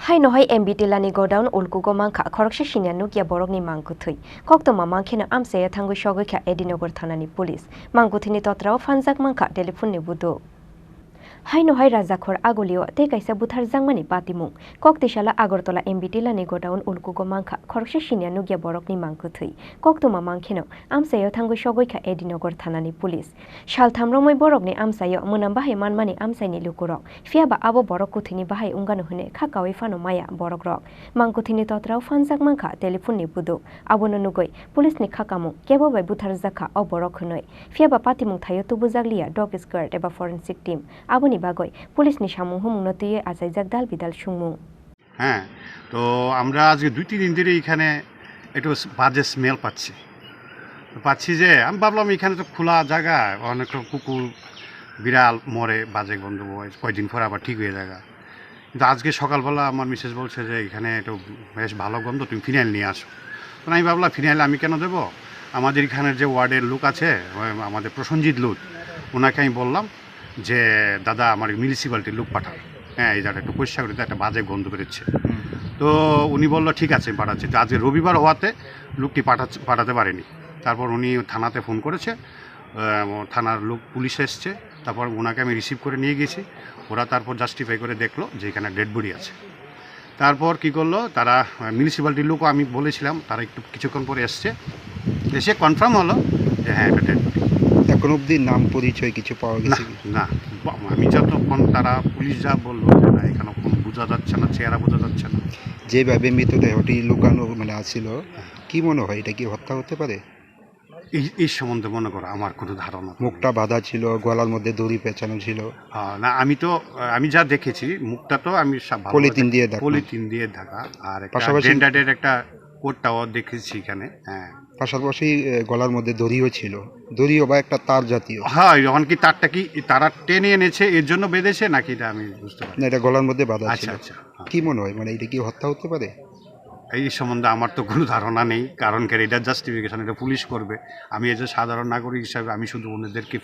Hai no hai MBT lani go down ulkugo mangkha khoroksa sinya nukia borokni mangkuthui koktoma mangkhena amsaya thangui shogoi kha Edinogor thanani police mangkuthini totrao fanjak mangkha telephone ni budu Hai no hai rajakhor agolio te kaisa buthar jangmani patimung koktisala Agartala MBT lani go down ulkugo mangkha khoroksa sinya nukia borokni mangkuthui koktoma mangkheno amsaya thangui shogoi kha Edinogor thanani police shalthamromoi borokni amsaya munam bahai manmani amsaini lukurok fiaba abo borok kuthini bahai ungano hune khakawi fano maya borok rok mangkuthini totrao fanjak mangkha telephone ni budu abono nugoi police ni khakamu kebo bai buthar jakha o borok hunoi fiaba patimung thayo tubujaglia dog squad eba forensic team aboni bagoi police ni samung humung নতুয়ে আজাইজাক দাল বিদাল সুংমুং হ্যাঁ তো আমরা আজকে 2-3 দিন ধরে এখানে একটু বাজে স্মেল পাচ্ছি যে আমি ভাবলাম এখানে তো খোলা জায়গা অনেক কুকুর বিড়াল মরে বাজে গন্ধ কয়েকদিন পরে আবার ঠিক হয়ে জায়গা কিন্তু আজকে সকালবেলা আমার মিসেস বলছে যে এখানে একটু বেশ ভালো গন্ধ তুমি ফিনাইল নিয়ে আসো তো আমি ভাবলাম ফিনাইল আমি কেন দেবো আমাদের এখানের যে ওয়ার্ডের লোক আছে আমাদের প্রসঞ্জিৎ লোক ওনাকে আমি বললাম যে দাদা আমার মিউনিসিপ্যালিটির লোক পাঠান হ্যাঁ এই জায়গাটা একটু পরিষ্কার করে একটা বাজে গন্ধ বেরোচ্ছে তো উনি বললো ঠিক আছে পাঠাচ্ছি তো আজকে রবিবার হওয়াতে লোকটি পাঠাতে পারেনি তারপর উনি থানাতে ফোন করেছে থানার লোক পুলিশ এসছে তারপর ওনাকে আমি রিসিভ করে নিয়ে গেছি ওরা তারপর জাস্টিফাই করে দেখলো যে এখানে ডেড বডি আছে তারপর কি করলো তারা মিউনিসিপ্যালিটির লোকও আমি বলেছিলাম তারা একটু কিছুক্ষণ পরে এসে কনফার্ম হলো যে হ্যাঁ এটা ডেড বডি এখন অবধি নাম পরিচয় কিছু পাওয়া গেছে না আমি যতক্ষণ তারা পুলিশ যা বললো যে না এখানে কোনো বোঝা যাচ্ছে না চেহারা বোঝা যাচ্ছে না যেভাবে মৃতদেহটি লুকানো আছিল কি মনে হয় এটা কি হত্যা হতে পারে এই সম্বন্ধে মনে করো আমার কোনো ধারণা মুখটা বাঁধা ছিল গলার মধ্যে দড়ি পেঁচানো ছিল না আমি যা দেখেছি মুখটা তো আমি পলিথিন দিয়ে ঢাকা আর পাশাপাশি একটা কোটটাও দেখেছি এখানে হ্যাঁ পাশাপাশি গলার মধ্যে দড়িও ছিল দড়িও বা একটা তার জাতীয় হ্যাঁ যখন কি তারটা কি তারা টেনে এনেছে এর জন্য বেঁধেছে নাকি এটা আমি বুঝতে পারি না এটা গলার মধ্যে বাঁধা ছিল আচ্ছা কি মনে হয় মানে এটা কি হত্যা হতে পারে এই সম্বন্ধে আমার তো কোনো ধারণা নেই কারণ এটা জাস্টিফিকেশন এটা পুলিশ করবে আমি এজ এ সাধারণ নাগরিক হিসাবে আমি শুধু ওনাদেরকে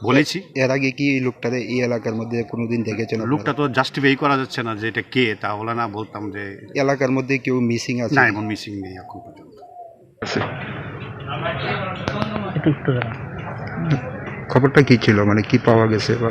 বলেছি এর আগে কি এই লোকটারে এই এলাকার মধ্যে কোনোদিন দেখেছেন লোকটা তো জাস্টিফাই করা যাচ্ছে না যে এটা কে তাহলে না বলতাম যে এলাকার মধ্যে কেউ মিসিং আছে না এমন মিসিং নেই এখন পর্যন্ত খবরটা কি ছিল মানে কি পাওয়া গেছে বা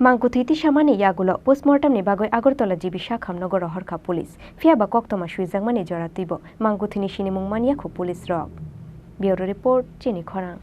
Mangkuthiti samani yagulo postmortem ni bagoi Agartala jibi shakham nogor horka police fiaba koktoma shuijangmani joratibo mangkuthini sinimung mania khu police rok Bureau report Chini Khorang